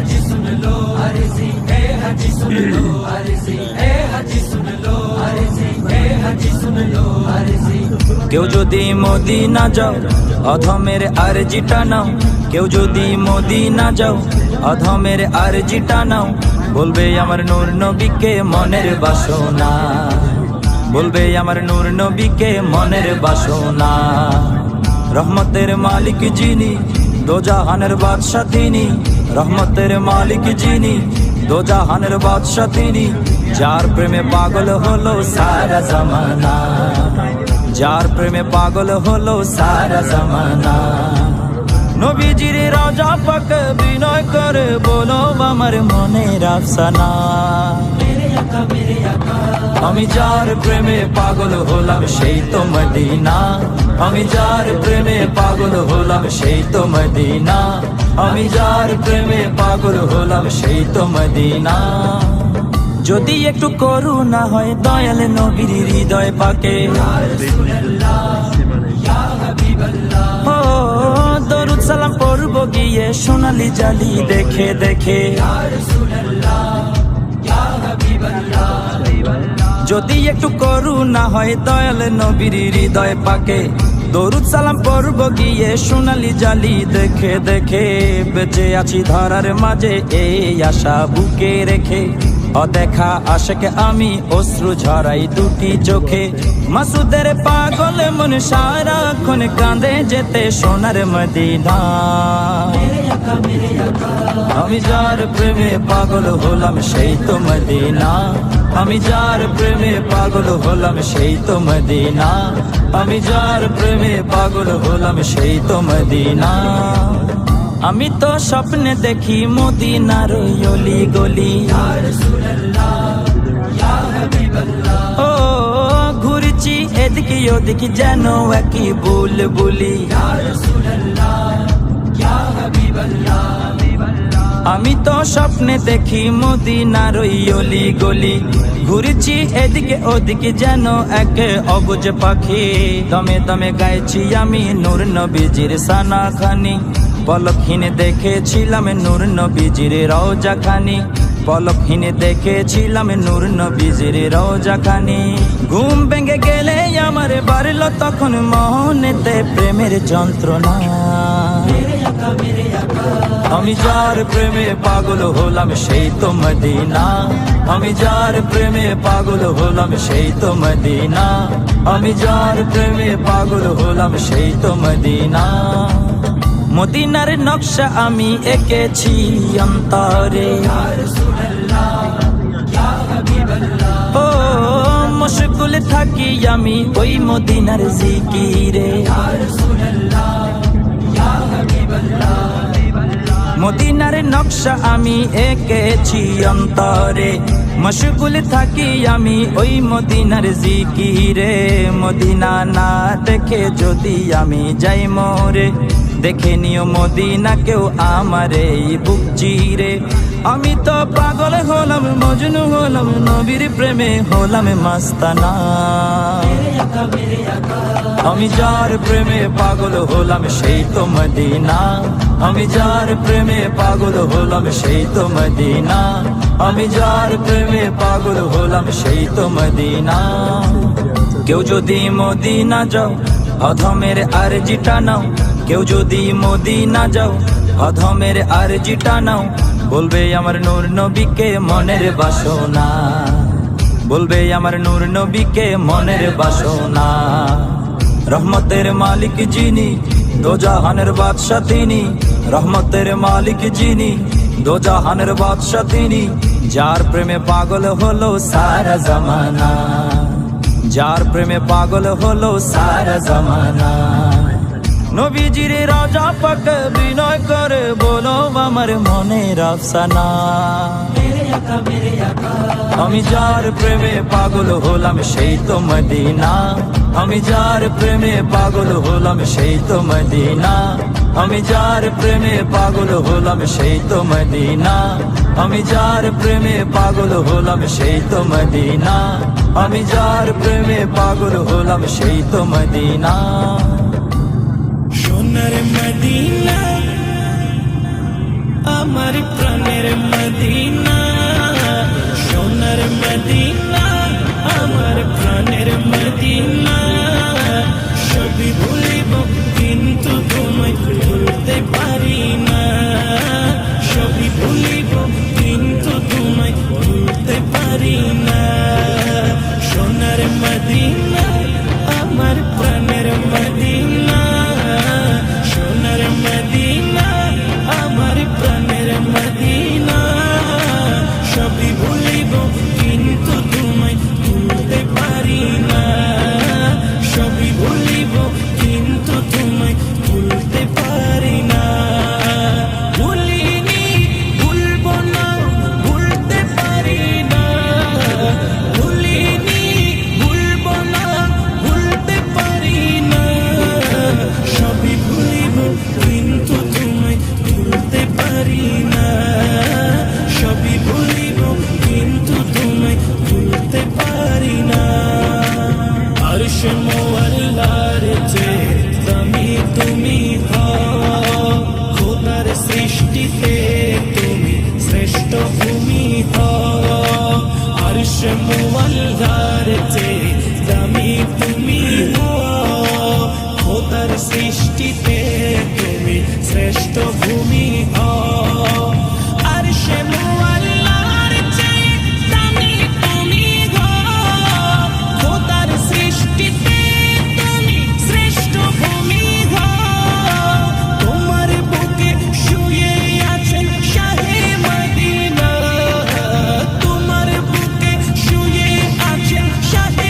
हाजी सुन लो अर्जी, ए हाजी सुन लो अर्जी, ए हाजी सुन लो अर्जी, ए हाजी सुन लो अर्जी। কেউ যদি মদিনা যাও অধমের আরজিটা নাও, কেউ যদি মদিনা যাও অধমের আরজিটা নাও, বলবে আমার নূর নবীকে মনের বাসনা, বলবে আমার নূর নবীকে মনের বাসনা। রহমতের মালিক যিনি, দোজাহানের বাদশা তিনি, রহমতের মালিক যিনি, দোজাহানের বাদশা তিনি, যার প্রেমে পাগল হলো সারা জামানা, যার প্রেমে পাগল হলো সারা জামানা। নবীজির রাজা পাক বিনয় করে বলো আমার মনের আফসানা। আমি যার প্রেমে পাগল হলাম সেই তো মদিনা, আমি যার প্রেমে পাগল হলাম সেই তো মদিনা, আমি যার প্রেমে পাগল হলাম সেই তো মদিনা। যদি একটু করুণা হয় দয়াল নবীর হৃদয় পাকে, ও দরুদ সালাম পড়ব গিয়ে সোনালি জালি দেখে দেখে। যদি একটু করুণা হয় দয়াল নবীর হৃদয় পাকে, দরুদ সালাম পড়ব গিয়ে সোনালি জালি দেখে দেখে। বেঁচে আছি ধরার মাঝে এই আশা বুকে রেখে, অদেখা আশেকে আমি অশ্রু ঝরাই দুটি চোখে। মাসুদের পাগল মন সারাক্ষণ কাঁদে যেতে সোনার মদিনা। আমি যার প্রেমে পাগল হলাম সেই তো মদিনা, আমি যার প্রেমে পাগল হলাম সেই তো মদিনা, আমি যার প্রেমে পাগল হলাম সেই তো মদিনা। আমি তো স্বপ্নে দেখি মদিনার অলি গলি, ও ঘুরছি এদিকে ওদিকে যেন একই বুলবুলি। আমি তো স্বপ্নে দেখি মদিনার অলি গলি, ঘুরছি এদিকে ওদিকে যেন এক অবুঝ পাখি। দমে দমে গাইছি আমি নূর নবীজির সানা খানি, পলকহীন দেখেছিলাম নূর নবীজির রওজা খানি, পলকহীন দেখেছিলাম নূর নবীজির রওজা খানি। ঘুম ভেঙে গেলে আমার বাড়ল তখন মনেতে প্রেমের যন্ত্রণা। আমি যার প্রেমে পাগল হলাম সেই তো মদিনা, আমি যার প্রেমে পাগল হলাম সেই তো মদিনা, আমি যার প্রেমে পাগল হলাম সেই তো মদিনা। মদিনার নকশা আমি এঁকেছি অন্তরে, ও মশগুল থাকি আমি ওই মদিনার জিকিরে। মদিনার নকশা আমি এঁকেছি অন্তরে, মশগুল থাকি আমি ওই মদিনার জিকিরে। মদিনা না দেখে যদি আমি যাই মোরে, দেখে নিও মদিনা কেউ আমার এই বুক চিরে। আমি তো পাগল হলাম মজনু হলাম নবীর প্রেমে হলাম মাস্তানা। আমি যার প্রেমে পাগল হলাম সেই তো মদিনা, আমি যার প্রেমে পাগল হলাম সেই তো মদিনা, আমি যার প্রেমে পাগল হলাম সেই তো মদিনা। কেউ যদি মদিনা যাও অধমের আরজিটা নাও, কেউ যদি মদিনা যাও অধমের আরজিটা নাও, বলবে আমার নূর নবীকে মনের বাসনা, বলবে আমার নূর নবীকে মনের বাসনা। রহমতের মালিক যিনি, দোজাহানের বাদশা তিনি, রহমতের মালিক যিনি, দোজাহানের বাদশা তিনি, যার প্রেমে পাগল হলো সারা জামানা, যার প্রেমে পাগল হলো সারা জামানা। নবীজির রাজা পাক বিনয় করে বলো আমার মনের আফসানা। আমি যার প্রেমে পাগল হলাম সেই তো মদিনা, আমি যার প্রেমে পাগল হলাম সেই তো মদিনা, আমি যার প্রেমে পাগল হলাম সেই তো মদিনা, আমি যার প্রেমে পাগল হলাম সেই তো মদিনা, আমি যার প্রেমে পাগল হলাম সেই তো মদিনা। সোনার মদিনা আমার প্রাণের মদিনা, সোনার মদিনা, আমার প্রাণের মদিনা। সবই ভুলিব কিন্তু তোমায় ভুলতে পারি না, সবই ভুলিব কিন্তু তোমায় ভুলতে পারি না। সোনার মদিনা, আমার প্রাণের মদিনা, সোনার মদিনা, আমার প্রাণের মদিনা। সবই ভুলিব কিন্তু তোমায় ভুলতে পারি না, সবই ভুলিব কিন্তু তোমায় ভুলতে পারি না। ভুলিনি, ভুলব না, ভুলতে পারি না। ভুলিনি, ভুলব না, ভুলতে পারি না। সবই ভুলিব কিন্তু তোমায় ভুলতে পারি না, সবই ভুলিব কিন্তু তোমায় ভুলতে পারি না। আরশ মোয়াল্লার চেয়ে দামি তুমি হও, খোদার সৃষ্টিতে তুমি শ্রেষ্ঠ ভূমি হও। আরশ মোয়াল্লার চেয়ে দামি তুমি হও, খোদার সৃষ্টিতে তুমি শ্রেষ্ঠ ভূমি হও। আরশ মোয়াল্লার চেয়ে দামি তুমি হও, খোদার সৃষ্টিতে তুমি শ্রেষ্ঠ ভূমি হও। তোমার বুকে শুয়ে আছেন শাহে মদিনা, তোমার বুকে শুয়ে আছেন শাহে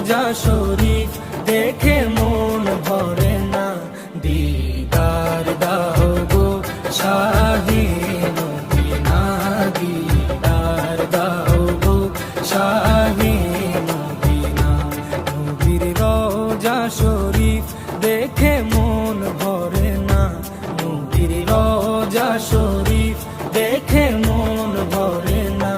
রোজা শরীফ দেখে মন ভরে না, দিদার দাও গো শাহে মদিনা, দিদার দাও গো শাহে মদিনা। নবীর রোজা শরীফ দেখে মন ভরে না, নবীর রোজা শরীফ দেখে মন ভরে না,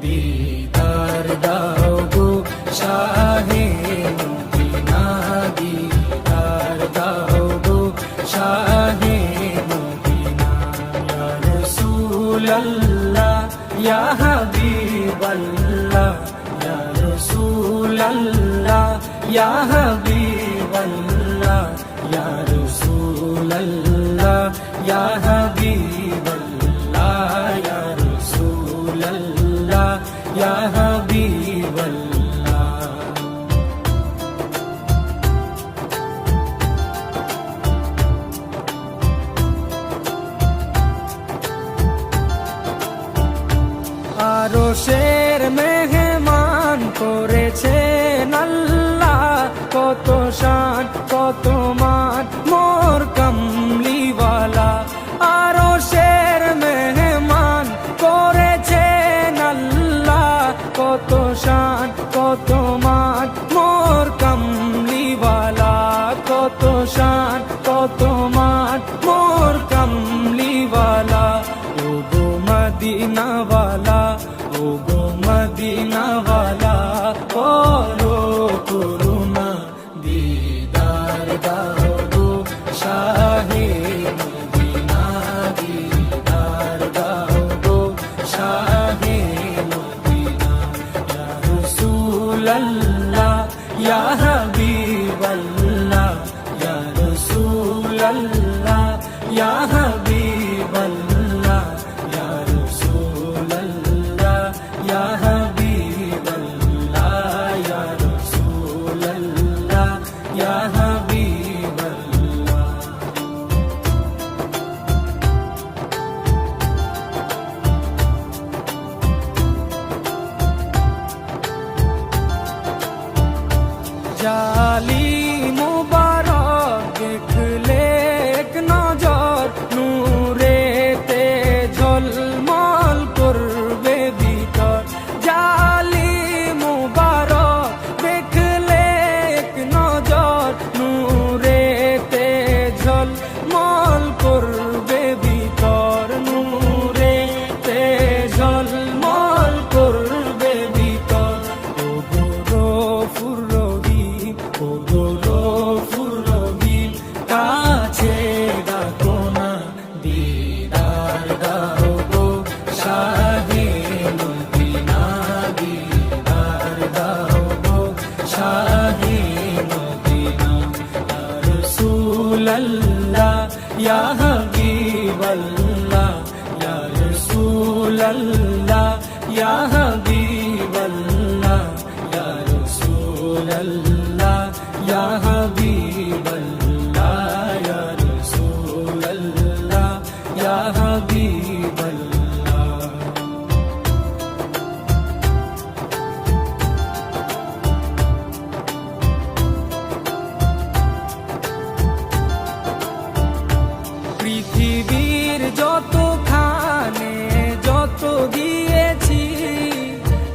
দিদার দাও গো শাহে মদিনা, দিদার দাও গো শাহে মদিনা। ইয়া রাসূলাল্লাহ ইয়া হাবিবাল্লাহ, ইয়া রাসূলাল্লাহ ইয়া হাবিবাল্লাহ, ইয়া রাসূলাল্লাহ ইয়া হাবিবাল্লাহ, ইয়া রাসূলাল্লাহ ইয়া হাবিবাল্লাহ। আরশের মেহমান করেছেন আল্লাহ, কত শান কত মান মোর কামলিওয়ালা। আরশের মেহমান করেছেন আল্লাহ, কত শান কত মান মোর কামলিওয়ালা, কত শান কত মান মোর কামলিওয়ালা। ও গো মদিনাওয়ালা, ও গো মদিনাওয়ালা, করো করুণা, দিদার দাও গো শাহে মদিনা, দিদার দাও গো শাহে মদিনা। ইয়া রাসূলাল্লাহ ইয়া হাবিবাল্লাহ, ইয়া রাসূলাল্লাহ ইয়া হাবিবাল্লাহ, ইয়া রাসূলাল্লাহ ইয়া হাবিবাল্লাহ, ইয়া রাসূলাল্লাহ ইয়া হাবিবাল্লাহ। জালি মুবারক দেখলে এক নজর, নূরেতে ঝলমল করবে ভিতর। জালি মুবারক দেখলে এক নজর, নূরেতে ঝলমল করবে ভিতর, নূরেতে ঝলমল করবে ভিতর। ও গো গফুর রহিম, ও গো গফুর রহিম, কাছে ডাকো না, দিদার দাও গো শাহে মদিনা, দিদার দাও গো শাহে মদিনা। ইয়া রাসূলাল্লাহ ইয়া হাবিবাল্লাহ, ইয়া রাসূলাল্লাহ ইয়া হাবিবাল্লাহ, ইয়া রাসূলাল্লাহ ইয়া হাবিবাল্লাহ, ইয়া রাসূলাল্লাহ ইয়া হাবিবাল্লাহ। পৃথিবীর যতখানে যত দিয়েছি,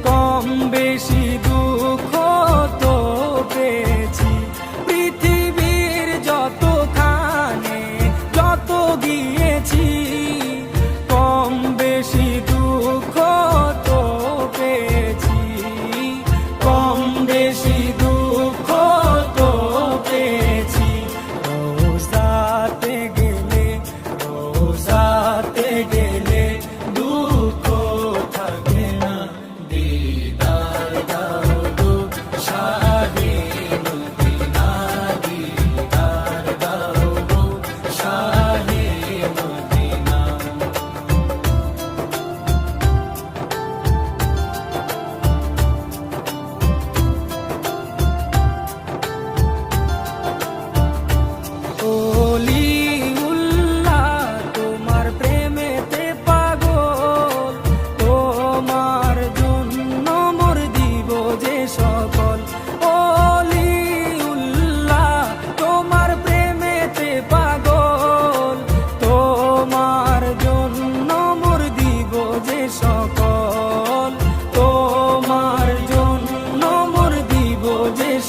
কম বেশি দুঃখ তো পেয়েছি। পৃথিবীর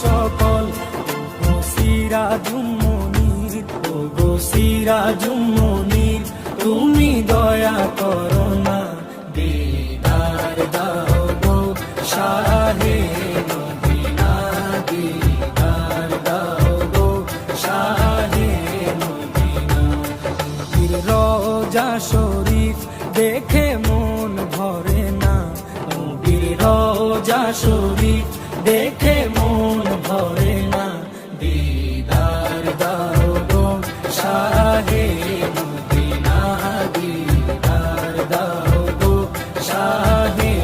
সকল ও সিরাজুম্মনির, ও গো সিরাজুম্মনির, তুমি দয়া করো না, দিদার দাও গো শাহে মদিনা, দিদার দাও গো শাহে মদিনা। নবীর রওজা শরীফ দেখে মন ভরে না, নবীর রওজা শরীফ দেখে মন ভরে না, দিদার দাও গো শাহে মদিনা, দিদার দাও গো শাহে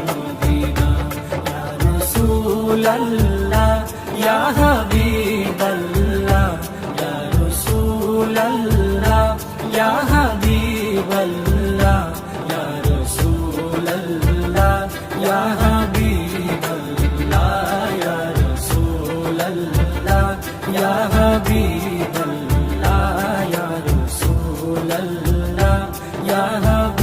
মদিনা। ইয়া রাসূলাল্লাহ ইয়া হাবিবাল্লাহ, ইয়া রাসূলাল্লাহ ইয়া হাবিবাল্লাহ, ইয়া রাসূলাল্লাহ ইয়া হাবিবাল্লাহ, ইয়া রাসূলাল্লাহ ইয়া হাবিবাল্লাহ, ইয়া রাসূলাল্লাহ ইয়া হাবিবাল্লাহ।